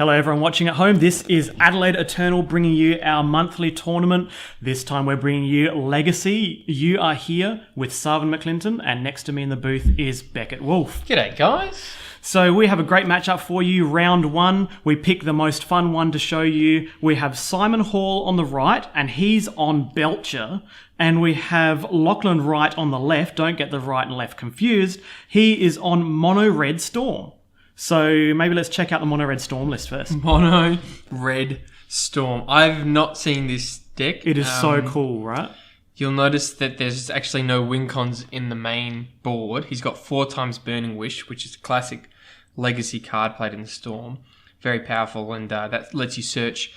Hello everyone watching at home, this is Adelaide Eternal bringing you our monthly tournament. This time we're bringing you Legacy. You are here with Sarven McLinton, and next to me in the booth is Beckett Wolfe. G'day guys. So we have a great matchup for you. Round one, we pick the most fun one to show you. We have Simon Hall on the right, and he's on Belcher. And we have Lachlan Wright on the left. Don't get the right and left confused. He is on Mono Red Storm. So maybe let's check out the Mono Red Storm list first. Mono Red Storm. I've not seen this deck. It is so cool, right? You'll notice that there's actually no win cons in the main board. He's got 4 times Burning Wish, which is a classic legacy card played in the Storm. Very powerful, and that lets you search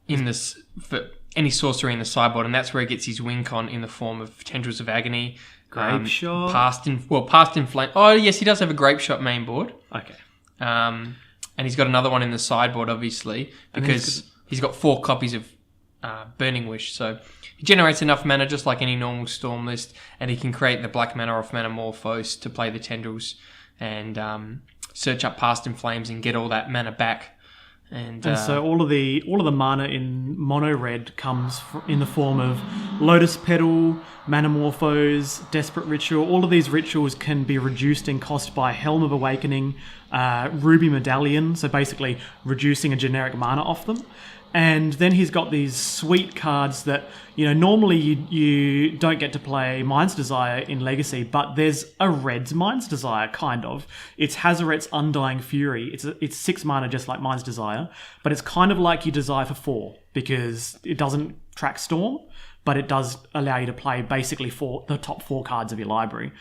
in this for any sorcery in the sideboard, and that's where he gets his win con in the form of Tendrils of Agony. Grape Shot. Past in Flame. Oh yes, he does have a Grape Shot main board. Okay. And he's got another one in the sideboard, obviously, because he's got 4 copies of Burning Wish. So he generates enough mana, just like any normal Storm list, and he can create the black mana off Manamorphose to play the Tendrils and search up Past in Flames and get all that mana back. And so all of the mana in Mono Red comes in the form of Lotus Petal, Manamorphose, Desperate Ritual. All of these rituals can be reduced in cost by Helm of Awakening, Ruby Medallion, so basically reducing a generic mana off them. And then he's got these sweet cards that, normally you don't get to play Mind's Desire in Legacy, but there's a red Mind's Desire, kind of. It's Hazoret's Undying Fury. It's 6 mana just like Mind's Desire, but it's kind of like you Desire for 4, because it doesn't track Storm, but it does allow you to play basically the top 4 cards of your library.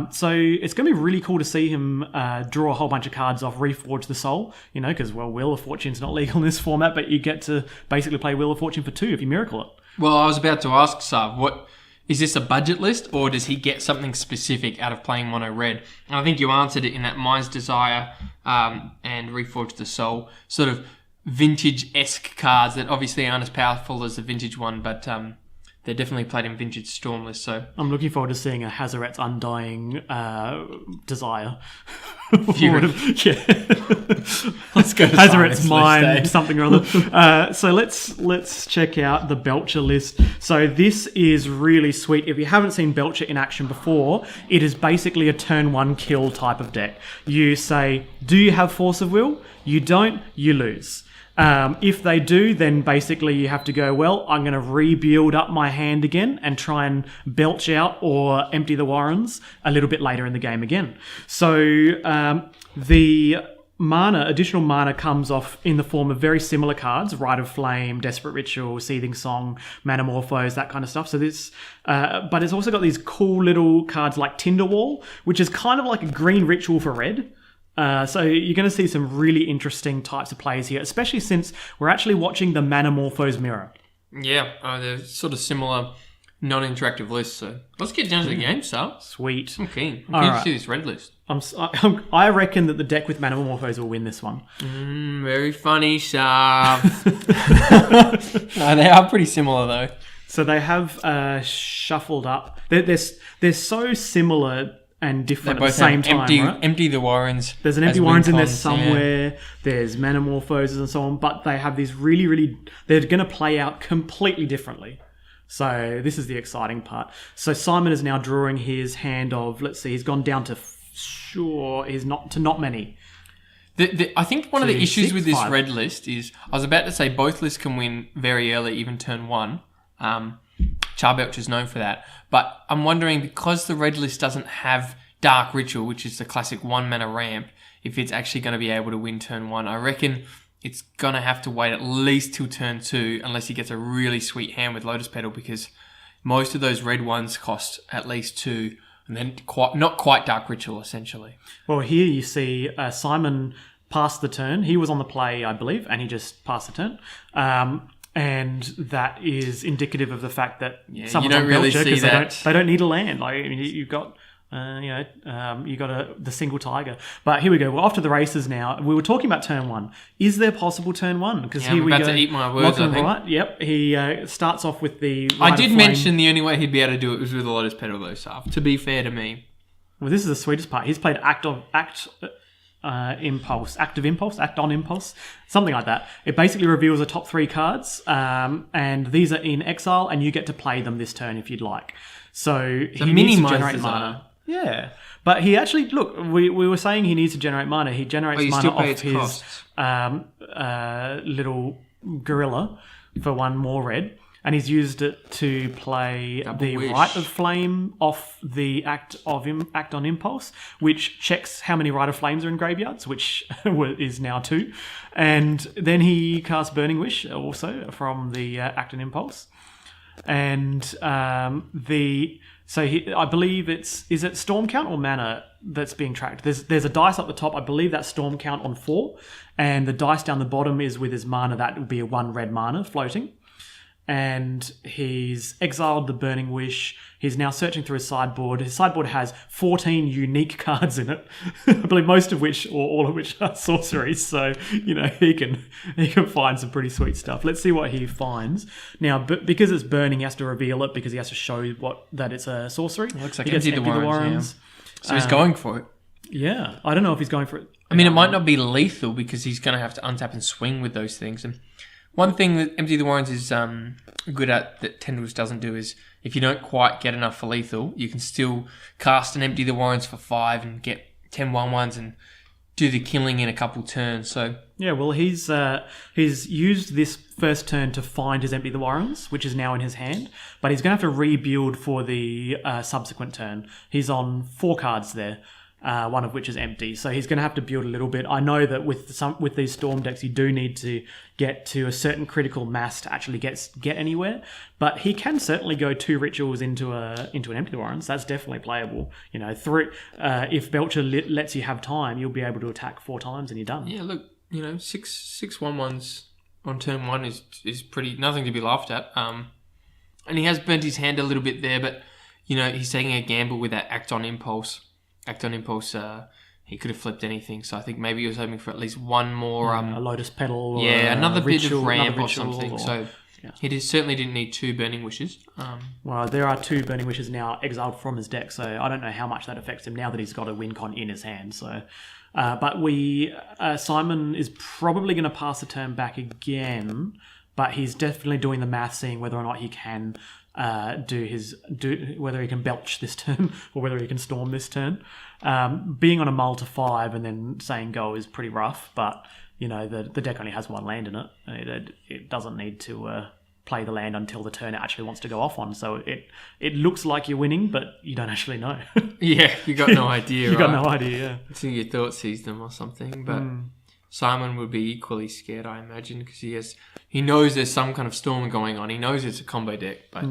So it's going to be really cool to see him draw a whole bunch of cards off Reforge the Soul, because, Wheel of Fortune's not legal in this format, but you get to basically play Wheel of Fortune for 2 if you miracle it. Well, I was about to ask, Sav, what is this a budget list, or does he get something specific out of playing Mono Red? And I think you answered it in that Mind's Desire and Reforge the Soul, sort of vintage-esque cards that obviously aren't as powerful as the vintage one, but they're definitely played in vintage Storm list. So I'm looking forward to seeing a Hazoret's Undying Desire. Fury. Yeah. Let's go to Hazoret's Simon's Mind, list, eh? something or other. So let's check out the Belcher list. So this is really sweet. If you haven't seen Belcher in action before, it is basically a turn 1 kill type of deck. You say, do you have Force of Will? You don't, you lose. If they do, then basically you have to go, well, I'm going to rebuild up my hand again and try and belch out or empty the Warrens a little bit later in the game again. So the additional mana comes off in the form of very similar cards: Rite of Flame, Desperate Ritual, Seething Song, Manamorphose, that kind of stuff. So this, but it's also got these cool little cards like Tinderwall, which is kind of like a green ritual for red. So you're going to see some really interesting types of plays here, especially since we're actually watching the Manamorphose mirror. Yeah, they're sort of similar non-interactive lists. So let's get down to the game, Sal. Sweet. I'm keen Right. to see this red list. I reckon that the deck with Manamorphose will win this one. Very funny, Sav. No, they are pretty similar though. So they have shuffled up. They're so similar and different at the same time, right? Empty the Warrens. There's an Empty Warrens in there somewhere. Yeah. There's Manamorphoses and so on, but they have these really, they're going to play out completely differently. So this is the exciting part. So Simon is now drawing his hand of, let's see, he's gone down to, not many. I think one of the issues with this red list is, I was about to say both lists can win very early, even turn 1. Charbelch is known for that. But I'm wondering, because the red list doesn't have Dark Ritual, which is the classic 1 mana ramp, if it's actually going to be able to win turn 1. I reckon it's going to have to wait at least till turn 2, unless he gets a really sweet hand with Lotus Petal, because most of those red ones cost at least 2, and then not quite Dark Ritual, essentially. Well, here you see Simon passed the turn. He was on the play, I believe, and he just passed the turn. And that is indicative of the fact that someone's on Belcher because they don't need a land. You've got the single tiger. But here we go. We're off to the races now. We were talking about turn 1. Is there possible turn 1? Because here we go. I'm about to eat my words, I think. Right. Yep. He starts off with the. I did mention the only way he'd be able to do it was with a Lotus Petal, though, Sav. To be fair to me. Well, this is the sweetest part. He's played act on impulse, something like that. It basically reveals the top 3 cards, and these are in exile, and you get to play them this turn if you'd like. So he needs to generate mana. Yeah. But he actually, look, we were saying he needs to generate mana. He generates mana off his little gorilla for 1 more red. And he's used it to play the Rite of Flame off the Act on Impulse, which checks how many Rite of Flames are in graveyards, which is now 2. And then he casts Burning Wish also from the Act on Impulse. And I believe is it Storm Count or mana that's being tracked? There's a dice up the top. I believe that's Storm Count on 4, and the dice down the bottom is with his mana. That would be a 1 red mana floating. And he's exiled the Burning Wish. He's now searching through his sideboard. His sideboard has 14 unique cards in it. I believe most of which, or all of which, are sorceries. So, he can find some pretty sweet stuff. Let's see what he finds. Now, because it's burning, he has to reveal it because he has to show that it's a sorcery. It looks like Empty the Warrens. Yeah. So he's going for it. Yeah. I don't know if he's going for it. I mean, it might not be lethal because he's going to have to untap and swing with those things. And one thing that Empty the Warrens is good at that Tendrils doesn't do is if you don't quite get enough for lethal, you can still cast and Empty the Warrens for 5 and get 10 1/1s and do the killing in a couple turns. So yeah, well, he's used this first turn to find his Empty the Warrens, which is now in his hand, but he's going to have to rebuild for the subsequent turn. He's on 4 cards there. One of which is empty. So he's going to have to build a little bit. I know that with these Storm decks, you do need to get to a certain critical mass to actually get anywhere. But he can certainly go 2 rituals into an Empty Warrens. That's definitely playable. If Belcher lets you have time, you'll be able to attack 4 times and you're done. Yeah, look, 6 1/1s on turn 1 is pretty nothing to be laughed at. And he has burnt his hand a little bit there, but he's taking a gamble with that Act on Impulse. He could have flipped anything, so I think maybe he was hoping for at least 1 more... a Lotus Petal or another bit ritual, of ramp or something. So he certainly didn't need 2 Burning Wishes. Well, there are 2 Burning Wishes now exiled from his deck, so I don't know how much that affects him now that he's got a win con in his hand. So, but Simon is probably going to pass the turn back again, but he's definitely doing the math, seeing whether or not he can... whether he can belch this turn or whether he can storm this turn. Being on a mull to 5 and then saying go is pretty rough, but the deck only has 1 land in it. It doesn't need to play the land until the turn it actually wants to go off on. So it looks like you're winning, but you don't actually know. Yeah, you got no idea. You got no idea. Yeah, I think your thought sees them or something, but. Simon would be equally scared, I imagine, because he knows there's some kind of storm going on. He knows it's a combo deck, but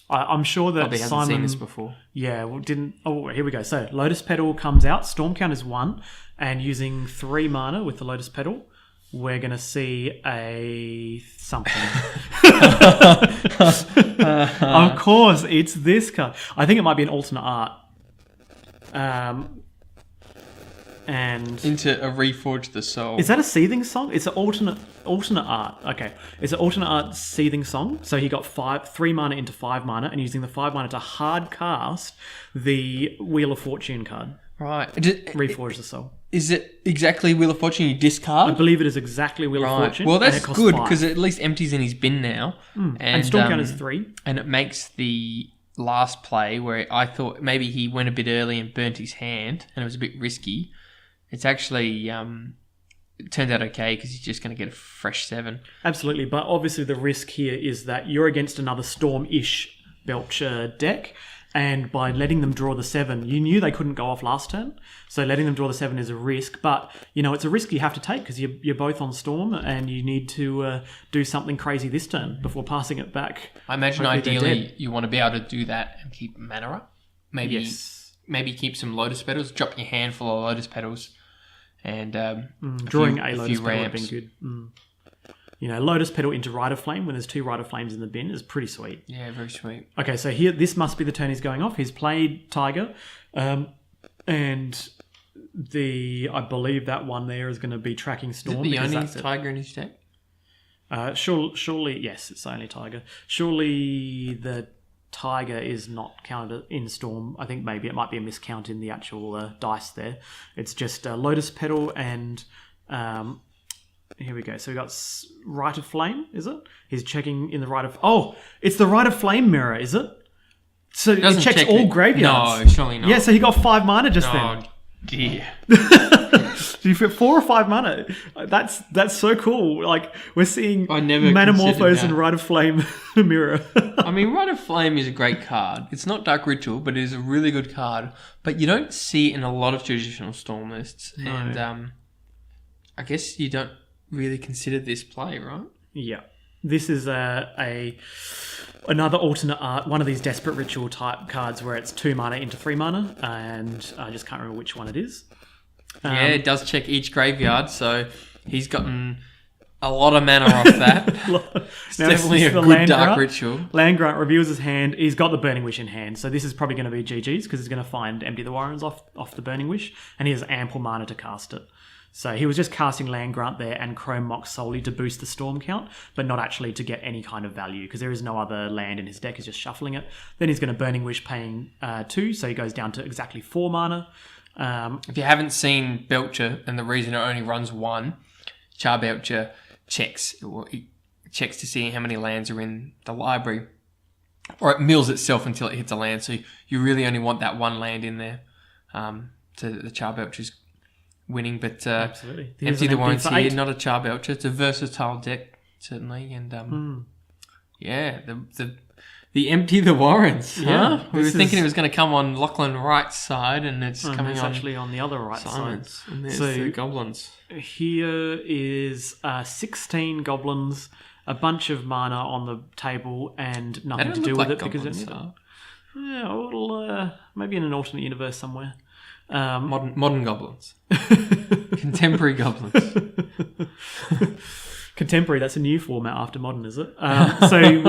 I'm sure that probably hasn't seen this before. Yeah, well, didn't. Oh, here we go. So Lotus Petal comes out. Storm Count is 1, and using 3 mana with the Lotus Petal, we're going to see a something. Of course, it's this card. I think it might be an alternate art. And into a Reforge the Soul. Is that a Seething Song? It's an alternate art. Okay. It's an alternate art Seething Song. So he got 3 mana into 5 mana and using the 5 mana to hard cast the Wheel of Fortune card. Right. Reforge the Soul. Is it exactly Wheel of Fortune you discard? I believe it is exactly Wheel of Fortune. Well, that's good because it at least empties in his bin now. And Storm Count is 3. And it makes the last play where I thought maybe he went a bit early and burnt his hand and it was a bit risky. It's actually, it turns out okay because he's just going to get a fresh 7. Absolutely, but obviously the risk here is that you're against another Storm-ish Belcher deck, and by letting them draw the 7, you knew they couldn't go off last turn, so letting them draw the 7 is a risk, but, it's a risk you have to take because you're both on Storm and you need to do something crazy this turn before passing it back. I imagine ideally you want to be able to do that and keep mana up. Maybe keep some Lotus Petals, drop your hand full of Lotus Petals. And drawing a Lotus Petal would have been good. Lotus Petal into Rite of Flame when there's 2 Rite of Flames in the bin is pretty sweet. Yeah, very sweet. Okay, so here, this must be the turn he's going off. He's played Tiger, and I believe that one there is going to be tracking Storm. Is it the only Tiger in his deck? Surely, yes, it's only Tiger. Surely the Tiger is not counted in Storm. I think maybe it might be a miscount in the actual dice there. It's just Lotus Petal and... here we go. So we got Rite of Flame, is it? He's checking in the Rite of... Oh, it's the Rite of Flame mirror, is it? So it checks check all graveyards. No, surely not. Yeah, so he got 5 mana just then. Oh, dear. So you fit 4 or 5 mana. That's so cool. Like, we're seeing I never Manamorphose and Rite of Flame mirror. I mean, Rite of Flame is a great card. It's not Dark Ritual, but it is a really good card. But you don't see it in a lot of traditional Storm lists. No. And I guess you don't really consider this play, right? Yeah. This is another alternate art, one of these Desperate Ritual type cards where it's 2 mana into 3 mana, and I just can't remember which one it is. Yeah, it does check each graveyard, so he's gotten a lot of mana off that. It's definitely a good Dark Ritual. Land Grant reveals his hand. He's got the Burning Wish in hand, so this is probably going to be GG's because he's going to find Empty the Warrens off the Burning Wish, and he has ample mana to cast it. So he was just casting Land Grant there and Chrome Mox solely to boost the Storm count, but not actually to get any kind of value because there is no other land in his deck. He's just shuffling it. Then he's going to Burning Wish paying 2, so he goes down to exactly 4 mana. If you haven't seen Belcher and the reason it only runs 1, Char Belcher checks to see how many lands are in the library, or it mills itself until it hits a land. So you really only want that 1 land in there. So the Char Belcher's winning, but absolutely. Empty the Warrens here, not a Char Belcher. It's a versatile deck, certainly, and yeah, the Empty the Warrens. Yeah, huh? We were thinking it was going to come on Lachlan Wright's side, and it's coming on actually on the other right Simon's. side. And there's the goblins. Here is 16 goblins, a bunch of mana on the table, and nothing to do with it because it's yeah, well, maybe in an alternate universe somewhere. Modern goblins. Contemporary goblins. Contemporary, that's a new format after modern, is it? So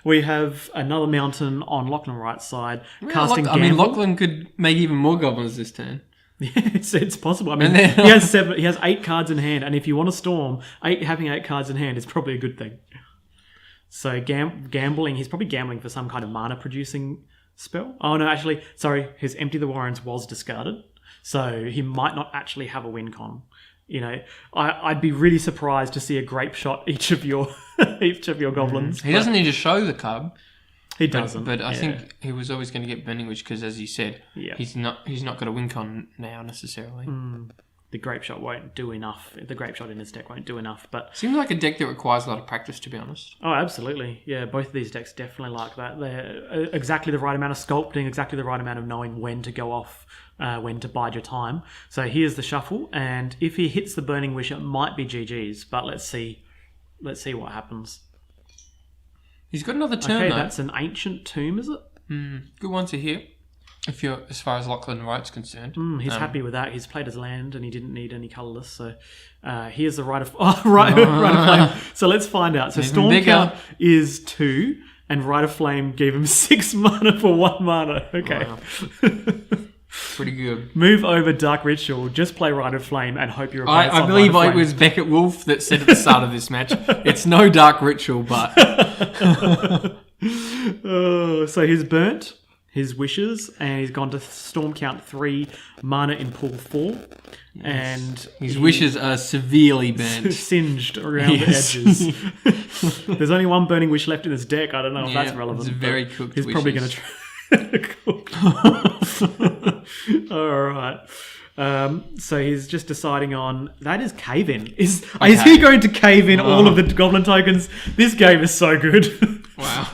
we have another mountain on Lachlan Wright's side, casting Gamble. I mean, Lachlan could make even more goblins this turn. Yeah, it's possible. I mean, he has 8 cards in hand, and if you want to Storm, having 8 cards in hand is probably a good thing. So gambling, he's probably gambling for some kind of mana producing spell. Oh no, actually, sorry, his Empty the Warrens was discarded, so he might not actually have a win con. You know, I'd be really surprised to see a grape shot each of your goblins. He doesn't need to show the cub. He doesn't. But I think he was always going to get Burning Wish because, as you said, he's not got a win con now necessarily. The grape shot won't do enough. The grape shot in his deck won't do enough. But seems like a deck that requires a lot of practice, to be honest. Oh, absolutely. Yeah, both of these decks definitely like that. They're exactly the right amount of sculpting, exactly the right amount of knowing when to go off, when to bide your time. So here's the shuffle, and if he hits the Burning Wish, it might be GG's. But let's see what happens. He's got another turn. Okay, that's an Ancient Tomb, is it? Good one to hear. If you're as far as Lachlan Wright's concerned, he's happy with that. He's played his land and he didn't need any colourless. So here's the Rite of Flame. So let's find out. So Storm count is 2, and Rite of Flame gave him 6 mana for 1 mana. Okay, wow. Pretty good. Move over Dark Ritual. Just play Rite of Flame and hope you're. I believe it was Beckett Wolfe that said at the start of this match, it's no Dark Ritual, but so he's burnt his wishes, and he's gone to Storm count 3, mana in pool 4, and his wishes are severely burnt, singed around the edges. There's only 1 Burning Wish left in his deck. I don't know if that's relevant. It's very cooked. He's probably going to try. All right. So he's just deciding on that is cave in. Is he going to cave in all of the goblin tokens? This game is so good. Wow.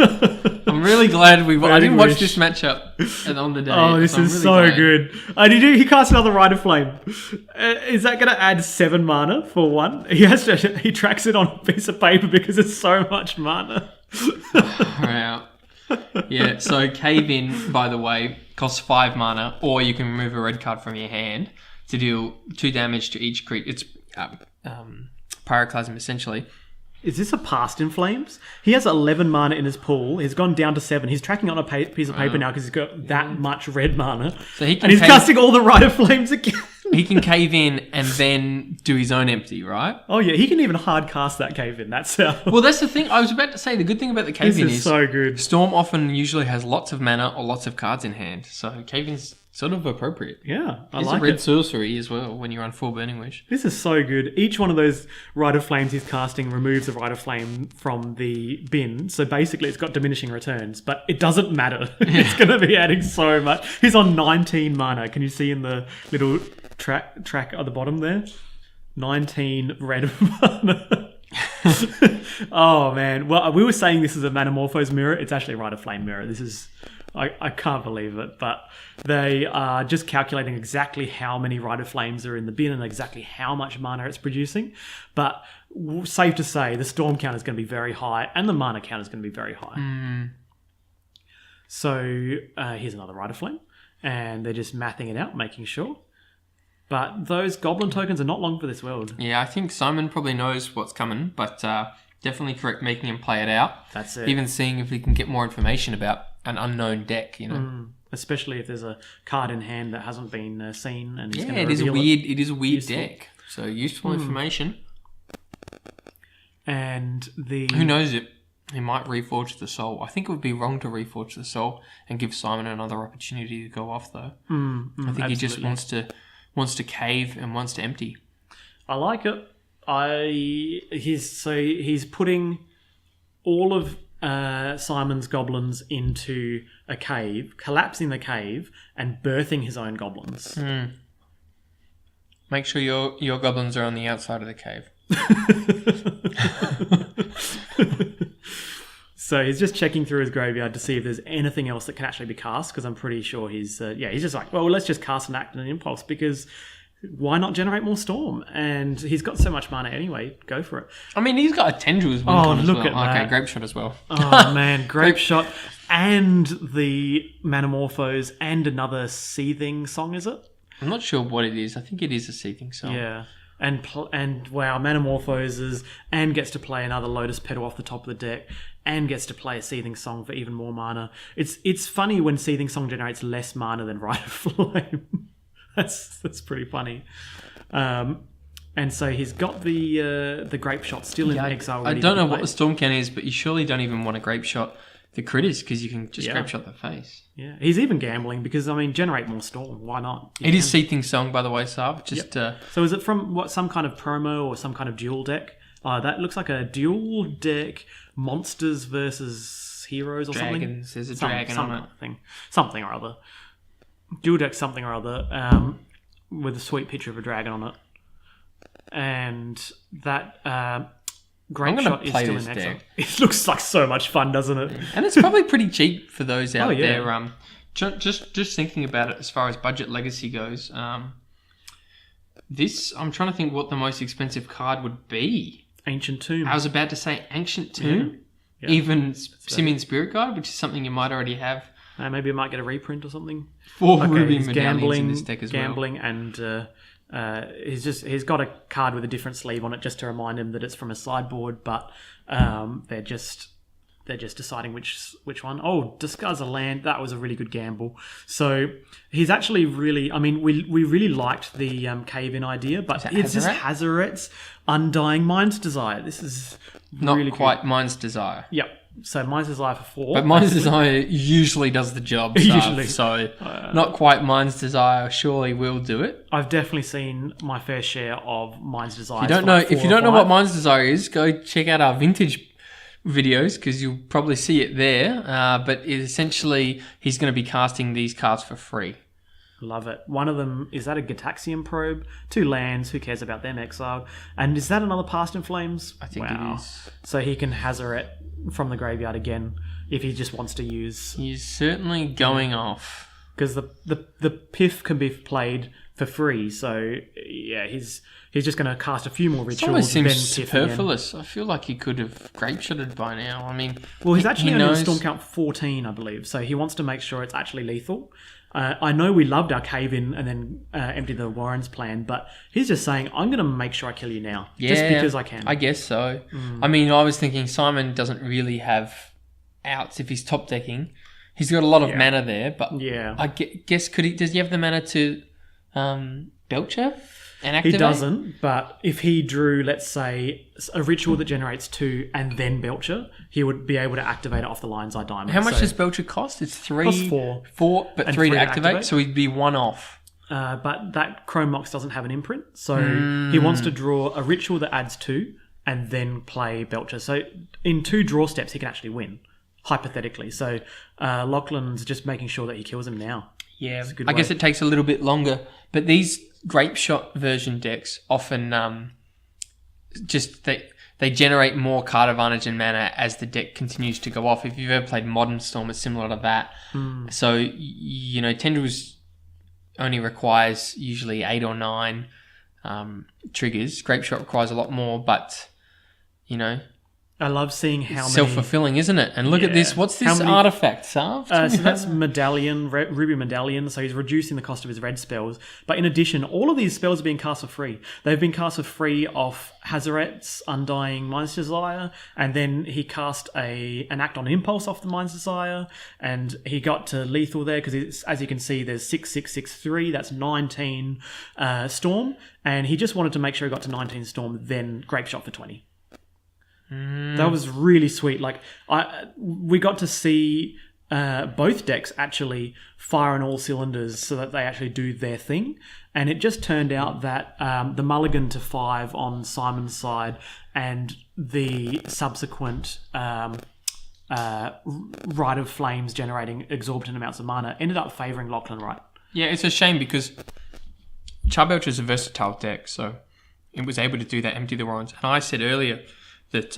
I'm really glad I didn't watch this matchup on the day. Oh, this is really so good. He cast another Rite of Flame. Is that going to add 7 mana for 1? He tracks it on a piece of paper because it's so much mana. Wow. Yeah, so Cave In, by the way, costs 5 mana, or you can remove a red card from your hand to deal 2 damage to each creature. It's Pyroclasm, essentially. Is this a Past in Flames? He has 11 mana in his pool. He's gone down to 7. He's tracking on a piece of paper now because he's got that much red mana. So he's casting all the Rite of Flames again. he can cave in and then do his own empty, right? Oh yeah, he can even hard cast that cave in. That's how. Well, that's the thing. I was about to say the good thing about the cave in This is so good. Storm often usually has lots of mana or lots of cards in hand, so cave in's sort of appropriate. Yeah, I It's like a red it. sorcery as well when you run 4 Burning Wish. This is so good. Each one of those Rite of Flames he's casting removes a Rite of Flame from the bin. So basically it's got diminishing returns, but it doesn't matter. It's going to be adding so much. He's on 19 mana. Can you see in the little track at the bottom there? 19 red mana. Oh, man. Well, we were saying this is a Manamorphose mirror. It's actually a Rite of Flame mirror. This is... I can't believe it, but they are just calculating exactly how many Rite of Flames are in the bin and exactly how much mana it's producing. But safe to say, the storm count is going to be very high and the mana count is going to be very high. So here's another Rite of Flame, and they're just mathing it out, making sure. But those goblin tokens are not long for this world. Yeah, I think Simon probably knows what's coming, but definitely correct making him play it out. That's it. Even seeing if we can get more information about an unknown deck, you know. Especially if there's a card in hand that hasn't been seen, and he's going to it is a reveal weird. It is a weird Useful. deck. So useful information. And the Who knows it? He might reforge the soul. I think it would be wrong to reforge the soul and give Simon another opportunity to go off, though. I think he just wants to cave and wants to empty. I like it. He's putting all of Simon's goblins into a cave, collapsing the cave, and birthing his own goblins. Make sure your goblins are on the outside of the cave. So he's just checking through his graveyard to see if there's anything else that can actually be cast, because I'm pretty sure he's just like, well, let's just cast an act and an impulse, because why not generate more storm? And he's got so much mana anyway. Go for it. I mean, he's got a Tendrils win Oh, as look well. at that. Okay, Grape Shot as well. Oh man, Grape Shot and the Manamorphose and another Seething Song, is it? I'm not sure what it is. I think it is a Seething Song. Yeah. And wow, Manamorphoses and gets to play another Lotus Petal off the top of the deck and gets to play a Seething Song for even more mana. It's funny when Seething Song generates less mana than Rite of Flame. That's pretty funny. And so he's got the Grape Shot still in exile. I don't know what the Storm Can is, but you surely don't even want a Grape Shot the critters, because you can just Grape Shot the face. Yeah, he's even gambling because, I mean, generate more storm. Why not? It is Seething Song, by the way, Sarv. So is it from some kind of promo or some kind of dual deck? That looks like a dual deck monsters versus heroes or Dragons. something. There's a dragon on it. Something or other. Dual deck something or other with a sweet picture of a dragon on it. And that... Grape Shot is still in exile. It looks like so much fun, doesn't it? And it's probably pretty cheap for those out yeah. there. Just thinking about it as far as budget legacy goes. I'm trying to think what the most expensive card would be. Ancient Tomb. I was about to say Ancient Tomb. Yeah. Even Simian Spirit Guide, which is something you might already have. Maybe it might get a reprint or something. 4 Ruby Medallions in this deck as well. Gambling and... he's got a card with a different sleeve on it just to remind him that it's from a sideboard, but they're just deciding which one. Oh, discards a land. That was a really good gamble. So he's actually really... I mean, we really liked the cave-in idea, but it's just Hazaret's Undying Mind's Desire. This is not really quite good. Mind's Desire. Yep. So Mind's Desire for 4. But Mind's Desire usually does the job. Usually. So not quite Mind's Desire surely will do it. I've definitely seen my fair share of Mind's Desire. If you don't know what Mind's Desire is, go check out our vintage videos, because you'll probably see it there. But essentially, he's going to be casting these cards for free. Love it. One of them, is that a Gataxian Probe? 2 lands, who cares about them exiled? And is that another Past in Flames? I think it is. So he can Hazaret from the graveyard again if he just wants to use... He's certainly going off. Because the Piff can be played for free, so yeah, he's just going to cast a few more rituals. It almost seems Piff superfluous. I feel like he could have grape-shotted by now. I mean... Well, he's actually only on Storm Count 14, I believe, so he wants to make sure it's actually lethal. I know we loved our cave-in and then empty the Warrens plan, but he's just saying, I'm going to make sure I kill you now. Yeah, just because I can. I guess so. I mean, I was thinking Simon doesn't really have outs if he's top decking. He's got a lot of mana there, but yeah. I guess does he have the mana to Belcher and activate? He doesn't, but if he drew, let's say, a ritual that generates 2 and then Belcher, he would be able to activate it off the Lion's Eye Diamond. How much does Belcher cost? It's 3. Costs 4. 4, but 3 to activate, so he'd be 1 off. But that Chrome Mox doesn't have an imprint, so he wants to draw a ritual that adds 2 and then play Belcher. So in 2 draw steps, he can actually win, hypothetically. So Lachlan's just making sure that he kills him now. Yeah, I guess it takes a little bit longer. But these Grape Shot version decks often they generate more card advantage and mana as the deck continues to go off. If you've ever played Modern Storm, it's similar to that. So, Tendrils only requires usually 8 or 9 triggers. Grape Shot requires a lot more, but, I love seeing how many... self-fulfilling, isn't it? And look at this. What's this artifact, Sarv? So that's Medallion, Ruby Medallion. So he's reducing the cost of his red spells. But in addition, all of these spells are being cast for free. They've been cast for free off Hazaret's Undying Mind's Desire. And then he cast an Act on Impulse off the Mind's Desire. And he got to lethal there because, as you can see, there's 6, 6, 6, 3. That's 19 Storm. And he just wanted to make sure he got to 19 Storm, then Grape Shot for 20. That was really sweet. We got to see both decks actually fire on all cylinders so that they actually do their thing. And it just turned out that the mulligan to 5 on Simon's side and the subsequent Rite of Flames generating exorbitant amounts of mana ended up favouring Lachlan Wright. Yeah, it's a shame because Charbelcher is a versatile deck, so it was able to do that, empty the Warrens. And I said earlier that,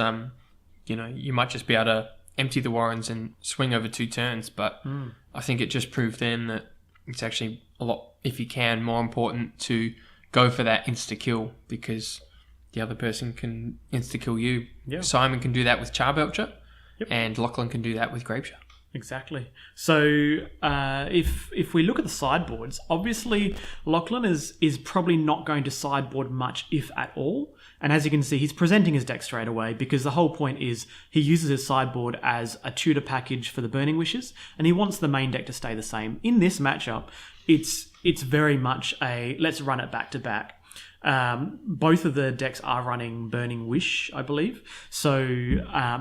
you might just be able to empty the Warrens and swing over 2 turns. But I think it just proved then that it's actually a lot, if you can, more important to go for that insta-kill because the other person can insta-kill you. Yep. Simon can do that with Charbelcher, and Lachlan can do that with Grape Shot. Exactly. So if we look at the sideboards, obviously Lachlan is probably not going to sideboard much, if at all. And as you can see, he's presenting his deck straight away because the whole point is he uses his sideboard as a tutor package for the Burning Wishes, and he wants the main deck to stay the same. In this matchup, it's very much a let's run it back to back. Both of the decks are running Burning Wish, I believe. So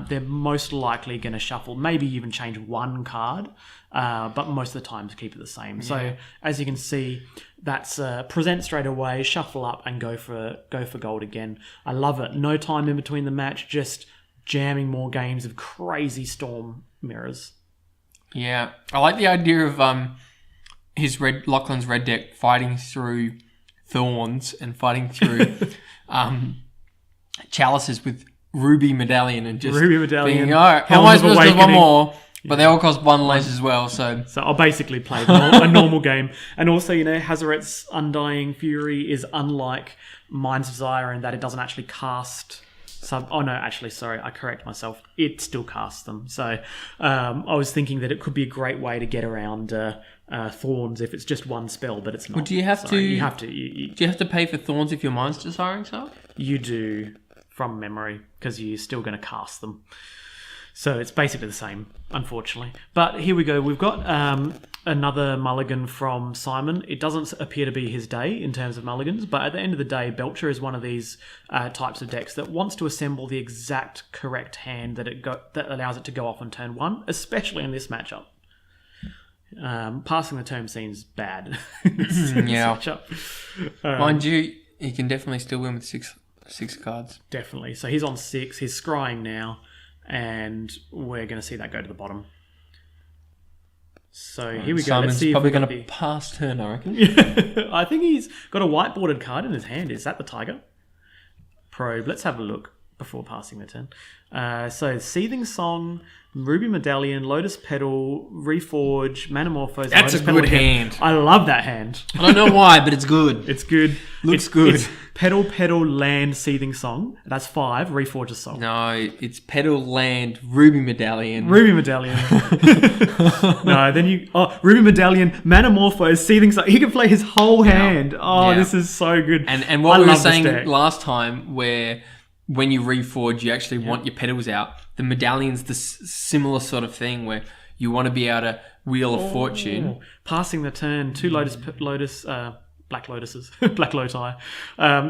they're most likely going to shuffle, maybe even change 1 card, but most of the time to keep it the same. Yeah. So as you can see, that's present straight away, shuffle up, and go for gold again. I love it. No time in between the match, just jamming more games of crazy Storm mirrors. Yeah, I like the idea of Lachlan's red deck fighting through Thorns and fighting through Chalices with Ruby Medallion and just being, all right, how am I supposed to do 1 more? But they all cost 1 less as well, so I'll basically play a normal game. And also, Hazaret's Undying Fury is unlike Mind's Desire in that it doesn't actually cast I correct myself. It still casts them. So I was thinking that it could be a great way to get around Thorns if it's just 1 spell, but it's not. Well, do you have to? You have to. Do you have to pay for Thorns if your Mind's Desiring stuff? You do, from memory, because you're still going to cast them. So it's basically the same, unfortunately. But here we go. We've got another mulligan from Simon. It doesn't appear to be his day in terms of mulligans, but at the end of the day, Belcher is one of these types of decks that wants to assemble the exact correct hand that allows it to go off on turn 1, especially in this matchup. Passing the turn seems bad. Yeah. Mind you, he can definitely still win with six cards. Definitely. So he's on 6. He's scrying now. And we're going to see that go to the bottom. So here we go. Simon's probably going to pass turn, I reckon. I think he's got a whiteboarded card in his hand. Is that the Tiger? Probe. Let's have a look before passing the turn. So Seething Song, Ruby Medallion, Lotus Petal, Reforge, Manamorphose. That's Lotus a good hand. I love that hand. I don't know why, but it's good. It's good. Looks good. It's Petal, Land, Seething Song. That's 5. Reforge a Song. No, it's Petal, Land, Ruby Medallion. Ruby Medallion. No, then Ruby Medallion, Manamorphose, Seething Song. He can play his whole hand. Oh, this is so good. And what we were saying last time where when you reforge, you actually want your petals out. The Medallion's the similar sort of thing where you want to be able to Wheel of Fortune. Passing the turn, 2 Lotus Black Lotuses, Black Loti.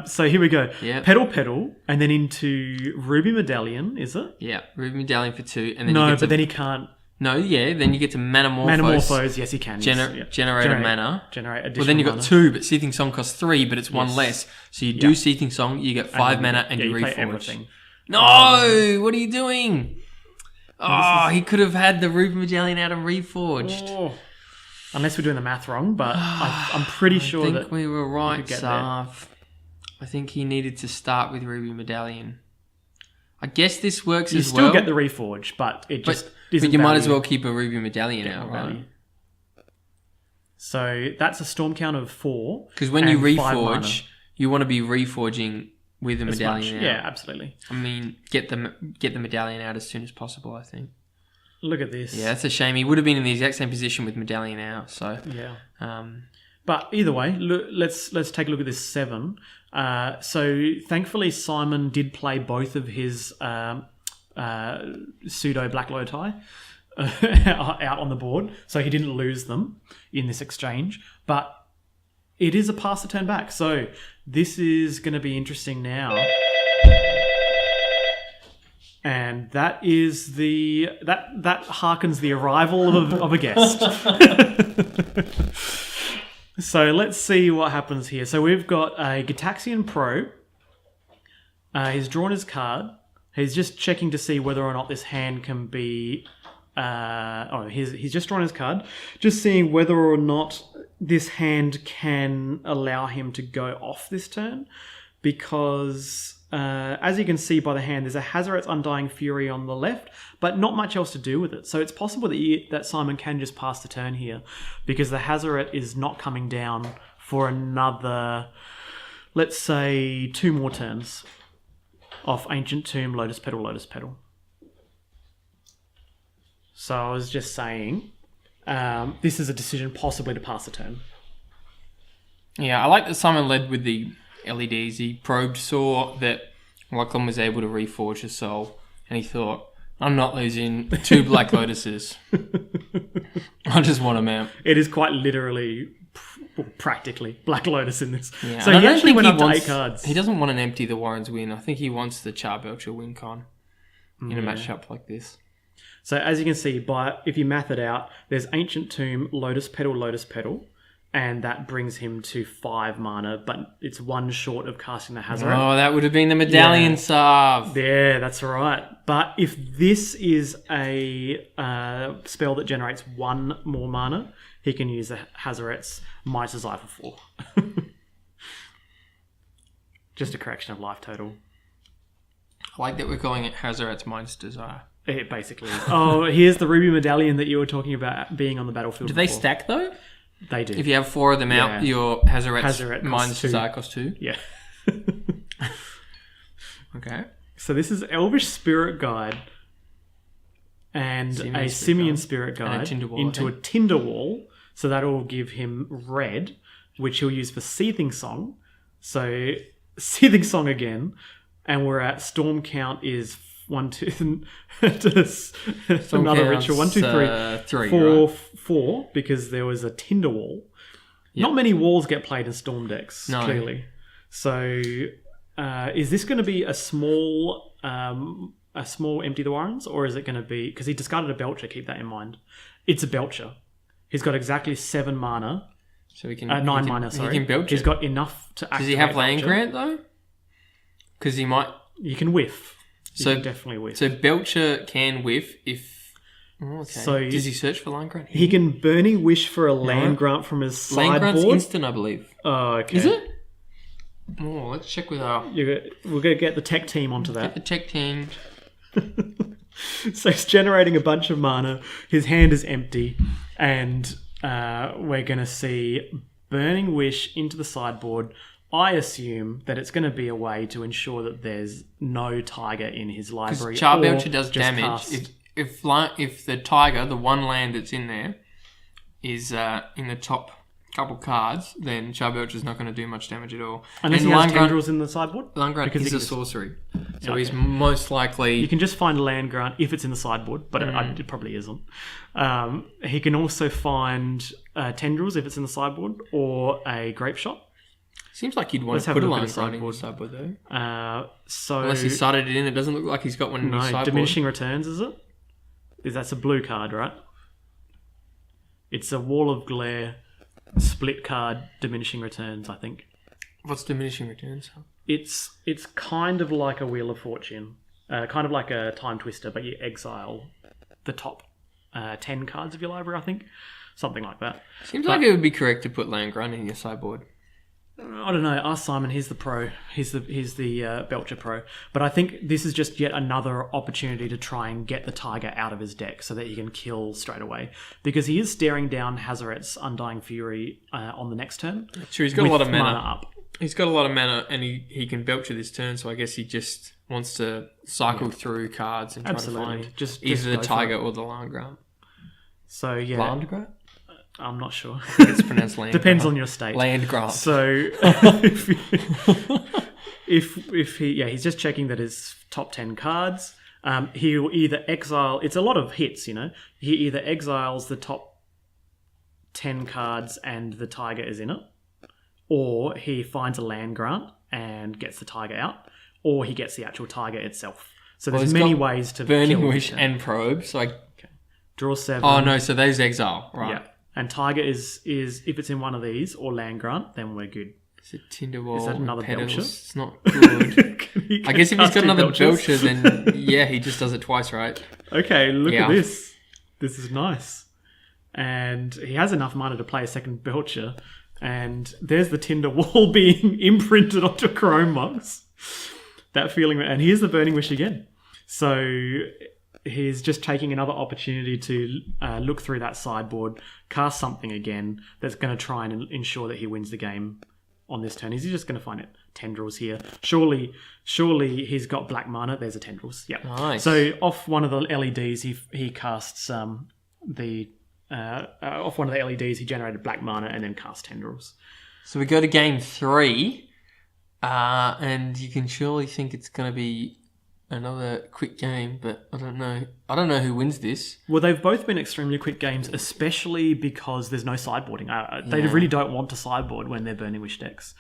So here we go. Yep. Petal, and then into Ruby Medallion, is it? Yeah, Ruby Medallion for 2. And then no, but then he can't. No, yeah, then you get to Manamorphose. Manamorphose, yes, he can. Generate a mana. Generate additional Well, then you got mana. 2, but Seething Song costs 3, but it's 1 less. So you do Seething Song, you get 5 mana, and you play Reforge. everything. No! What are you doing? He could have had the Ruby Medallion out and Reforged. Oh. Unless we're doing the math wrong, but I'm pretty sure that... I think we were right, get Sarv. I think he needed to start with Ruby Medallion. I guess this works as well. You still get the Reforge, but it just isn't But you might value. as well keep a Ruby Medallion out, right? Value. So that's a storm count of 4. Because when you and 5 mana. Reforge, you want to be reforging with the As medallion much. out. Yeah, absolutely. I mean, get the medallion out as soon as possible, I think. Look at this. Yeah, that's a shame. He would have been in the exact same position with medallion out. So yeah. But either way, let's take a look at this 7. So thankfully, Simon did play both of his pseudo Black Loti out on the board, so he didn't lose them in this exchange. But it is a pass the turn back, so this is going to be interesting now. And that is that harkens the arrival of a guest. So let's see what happens here. So we've got a Gitaxian Pro. He's drawn his card. He's just checking to see whether or not this hand can be... he's just drawn his card. Just seeing whether or not this hand can allow him to go off this turn. Because... as you can see by the hand, there's a Hazoret's Undying Fury on the left, but not much else to do with it. So it's possible that Simon can just pass the turn here, because the Hazoret is not coming down for another, let's say, 2 more turns off Ancient Tomb, Lotus Petal, Lotus Petal. So I was just saying, this is a decision possibly to pass the turn. Yeah, I like that Simon led with the LEDs. He saw that Lachlan was able to reforge his soul, and he thought, I'm not losing 2 Black Lotuses. I just want them out. It is quite literally, practically, Black Lotus in this. Yeah, so he actually went up to 8 cards. He doesn't want an empty the Warrens win. I think he wants the Belcher win con in a matchup like this. So as you can see, if you math it out, there's Ancient Tomb, Lotus Petal, and that brings him to 5 mana, but it's 1 short of casting the Hazoret. Oh, that would have been the medallion Sarv. Yeah, that's right. But if this is a spell that generates 1 more mana, he can use the Hazoret's Might Desire for 4. Just a correction of life total. I like that we're calling it Hazoret's Might Desire. It basically is. Oh, here's the Ruby Medallion that you were talking about being on the battlefield. Do they stack though? They do. If you have 4 of them out, your Hazoret's Might Desire costs 2. Yeah. Okay. So this is Elvish Spirit Guide and a Simian Spirit Guide into a Tinder Wall. So that'll give him red, which he'll use for Seething Song. So Seething Song again. And we're at Storm Count is 1, 2... another ritual. 1, 2, 3, 4, right? 4, because there was a Tinder Wall. Yep. Not many walls get played in Storm decks, clearly. So... is this going to be a small Empty the Warrens, or is it going to be... Because he discarded a Belcher, keep that in mind. It's a Belcher. He's got exactly 7 mana. So he can... 9 mana, sorry. He can Belcher. He's got enough to activate. Does he have Land Grant, though? Because he might... You can whiff. You can definitely whiff. So Belcher can whiff if... Oh, okay. So does he search for Land Grant? He can Burning Wish for a Land Grant from his sideboard. Land Grant's instant, I believe. Oh, okay. Is it? Oh, let's check with our... We're going to get the tech team onto that. Get the tech team. So he's generating a bunch of mana. His hand is empty. And we're going to see Burning Wish into the sideboard. I assume that it's going to be a way to ensure that there's no tiger in his library. Because Charbelcher does damage. If the tiger, the 1 land that's in there, is in the top couple cards, then Charbelcher's not going to do much damage at all. Unless he has Tendrils in the sideboard? Land Grant is a sorcery. So he's most likely... You can just find Land Grant if it's in the sideboard, but it probably isn't. He can also find Tendrils if it's in the sideboard, or a Grape Shot. Seems like you'd want Let's to have put a a look at line his grind in your sideboard. sideboard, though. So Unless he started it in, it doesn't look like he's got one in his sideboard. Diminishing Returns, is it? That's a blue card, right? It's a Wall of Glare split card, Diminishing Returns, I think. What's Diminishing Returns? It's kind of like a Wheel of Fortune. Kind of like a Time Twister, but you exile the top 10 cards of your library, I think. Something like that. Seems like it would be correct to put land grind in your sideboard. I don't know. Ask Simon. He's the pro. He's the Belcher pro. But I think this is just yet another opportunity to try and get the Tiger out of his deck so that he can kill straight away. Because he is staring down Hazaret's Undying Fury on the next turn. Sure, he's got a lot of mana. Up. He's got a lot of mana, and he can Belcher this turn. So I guess he just wants to cycle through cards and try to find either the Tiger or the land grant. So yeah, land grant. I'm not sure. I think it's pronounced land. Depends on your state. Land grant. So if he's just checking that his top 10 cards. He will either exile. It's a lot of hits, you know. He either exiles the top 10 cards and the Tiger is in it, or he finds a land grant and gets the Tiger out, or he gets the actual Tiger itself. So there's many ways to Burning kill Wish and Probe. So draw 7. Oh no, so those exile, right? Yeah. And Tiger is if it's in one of these or land grant, then we're good. Is it Tinderwall? Is that another Petals? Belcher? It's not good. I guess if he's got another Belchers? Belcher, then yeah, he just does it twice, right? Okay, look at this. This is nice. And he has enough mana to play a second Belcher. And there's the Tinder wall being imprinted onto a Chrome box. That feeling. And here's the Burning Wish again. So he's just taking another opportunity to look through that sideboard, cast something again that's going to try and ensure that he wins the game on this turn. Is he just going to find it? Tendrils here. Surely he's got black mana. There's a Tendrils. Yeah. Nice. So off one of the LEDs, he casts off one of the LEDs, he generated black mana and then cast Tendrils. So we go to game 3, and you can surely think it's going to be another quick game, but I don't know. I don't know who wins this. Well, they've both been extremely quick games, especially because there's no sideboarding. They really don't want to sideboard when they're Burning Wish decks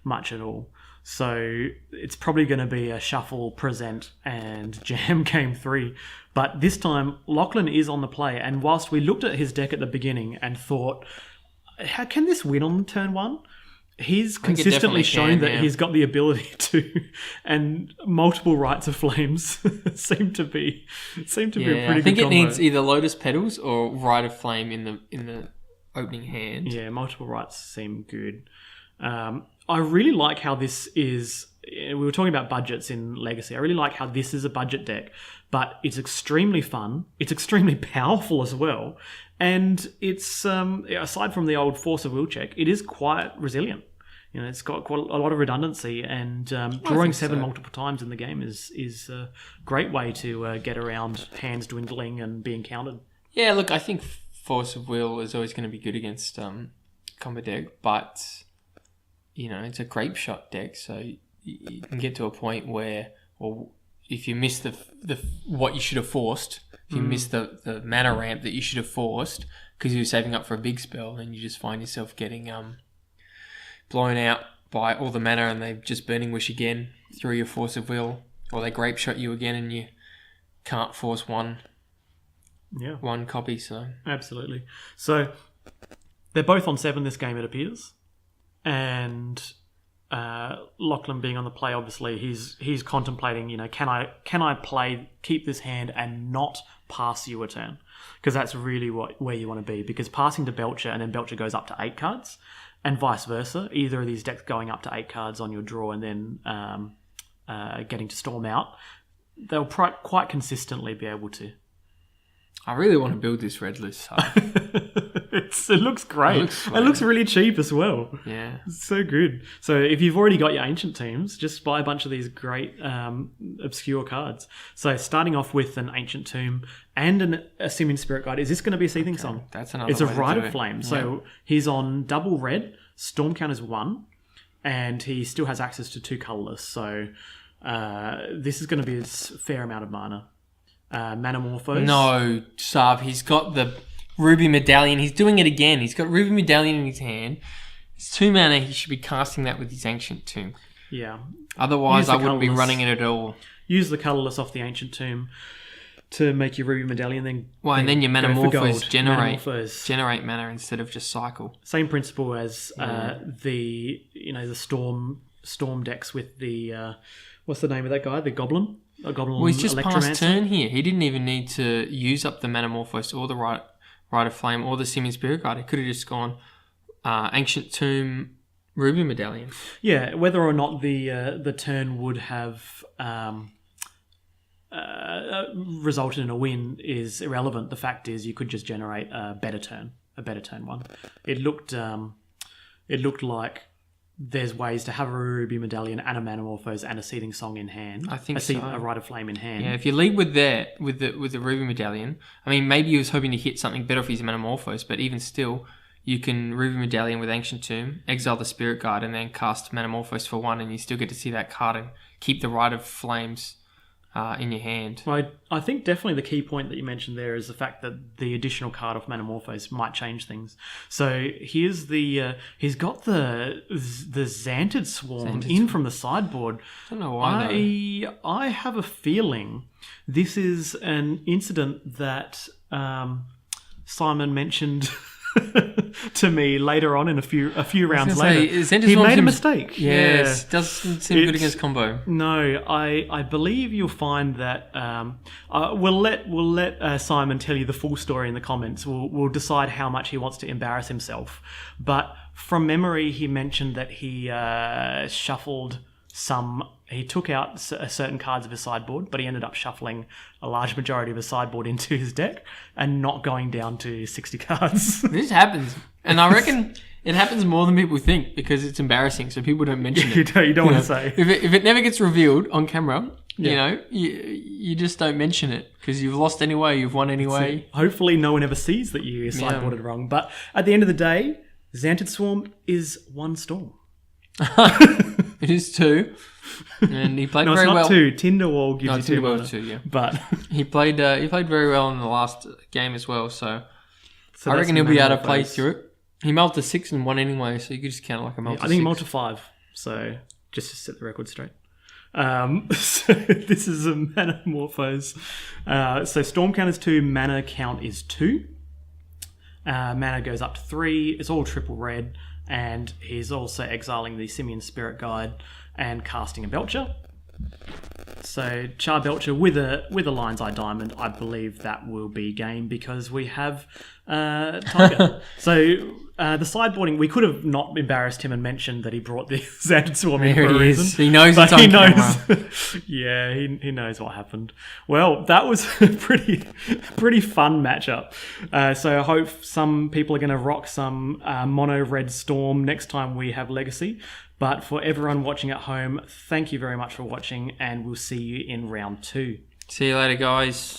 much at all. So it's probably going to be a shuffle, present, and jam game 3. But this time, Lachlan is on the play. And whilst we looked at his deck at the beginning and thought, how can this win on turn 1? He's consistently shown that he's got the ability to, and multiple Rights of Flames seem to be a pretty good combo. I think it needs either Lotus Petals or Rite of Flame in the opening hand. Yeah, multiple Rights seem good. I really like how this is. We were talking about budgets in Legacy. I really like how this is a budget deck, but it's extremely fun. It's extremely powerful as well, and it's aside from the old Force of Will check, it is quite resilient. You know, it's got quite a lot of redundancy, and drawing 7 multiple times in the game is a great way to get around hands dwindling and being countered. Yeah, look, I think Force of Will is always going to be good against combo deck, but you know, it's a grape shot deck, so you can get to a point where, or if you miss the what you should have forced, if you miss the mana ramp that you should have forced because you were saving up for a big spell, then you just find yourself getting blown out by all the mana, and they just Burning Wish again through your Force of Will, or they grape shot you again, and you can't force one copy. So absolutely. So they're both on 7 this game, it appears, and Lachlan being on the play, obviously he's contemplating, you know, can I keep this hand and not pass you a turn, because that's really where you want to be, because passing to Belcher and then Belcher goes up to 8 cards. And vice versa, either of these decks going up to 8 cards on your draw and then getting to storm out, they'll quite consistently be able to. I really want to build this red list. It looks great. It looks really cheap as well. Yeah. It's so good. So if you've already got your ancient teams, just buy a bunch of these great obscure cards. So starting off with an ancient tomb and a Simian Spirit Guide. Is this going to be a Seething Song? That's another It's a way to Rite do of it. Flame. Yeah. So he's on double red, storm count is 1, and he still has access to 2 colourless. So this is going to be a fair amount of mana. Manamorphose. No, Sarv, he's got the Ruby Medallion. He's doing it again. He's got Ruby Medallion in his hand. It's 2 mana. He should be casting that with his Ancient Tomb. Yeah. Otherwise, I wouldn't be running it at all. Use the colourless off the Ancient Tomb to make your Ruby Medallion, and then your Metamorphose generate mana instead of just cycle. Same principle as the storm decks with the what's the name of that guy? The Goblin. A Goblin. Well, he's just past turn here. He didn't even need to use up the Metamorphose or the Rite of Flame or the Simian Spirit Guide. He could have just gone Ancient Tomb, Ruby Medallion. Yeah, whether or not the turn would have resulted in a win is irrelevant. The fact is, you could just generate a better turn one. It looked like there's ways to have a Ruby Medallion and a Metamorphose and a Seething Song in hand. I think so. A Rite of Flame in hand. Yeah, if you lead with the Ruby Medallion, I mean, maybe he was hoping to hit something better if he's a Metamorphose, but even still, you can Ruby Medallion with Ancient Tomb, exile the Spirit Guide, and then cast Metamorphose for 1, and you still get to see that card and keep the Rite of Flames in your hand. Well, I think definitely the key point that you mentioned there is the fact that the additional card of Metamorphose might change things. So here's he's got the Xantid Swarm from the sideboard. I don't know why. I have a feeling this is an incident that Simon mentioned to me later on in a few rounds later. He made a mistake. Yes, doesn't seem good against combo. No, I believe you'll find that we'll let Simon tell you the full story in the comments. We'll decide how much he wants to embarrass himself. But from memory, he mentioned that he shuffled he took out certain cards of his sideboard, but he ended up shuffling a large majority of his sideboard into his deck and not going down to 60 cards. This happens. And I reckon it happens more than people think because it's embarrassing, so people don't mention it. You don't want to say. If it never gets revealed on camera, you just don't mention it because you've lost anyway, you've won anyway. Hopefully no one ever sees that you sideboarded wrong. But at the end of the day, Xantid Swarm is 1 storm. It is 2, and he played very well. No, it's not 2. Tinderwall gives you 2 mana. 2, yeah. But he played very well in the last game as well. So I reckon he'll be able to play through it. He mulled to 6 and 1 anyway, so you could just count it like a mull to 6. I think he mulled to 5. So just to set the record straight. So this is a Metamorphose. So Storm count is 2. Mana count is 2. Mana goes up to 3. It's all triple red. And he's also exiling the Simian Spirit Guide and casting a Belcher. So Char Belcher with a Lion's Eye Diamond, I believe that will be game because we have Tiger. So the sideboarding, we could have not embarrassed him and mentioned that he brought the Xantid Swarm in for a reason. He knows it's on camera. Yeah, he knows what happened. Well, that was a pretty fun matchup. So I hope some people are going to rock some mono red Storm next time we have Legacy. But for everyone watching at home, thank you very much for watching, and we'll see you in round 2. See you later, guys.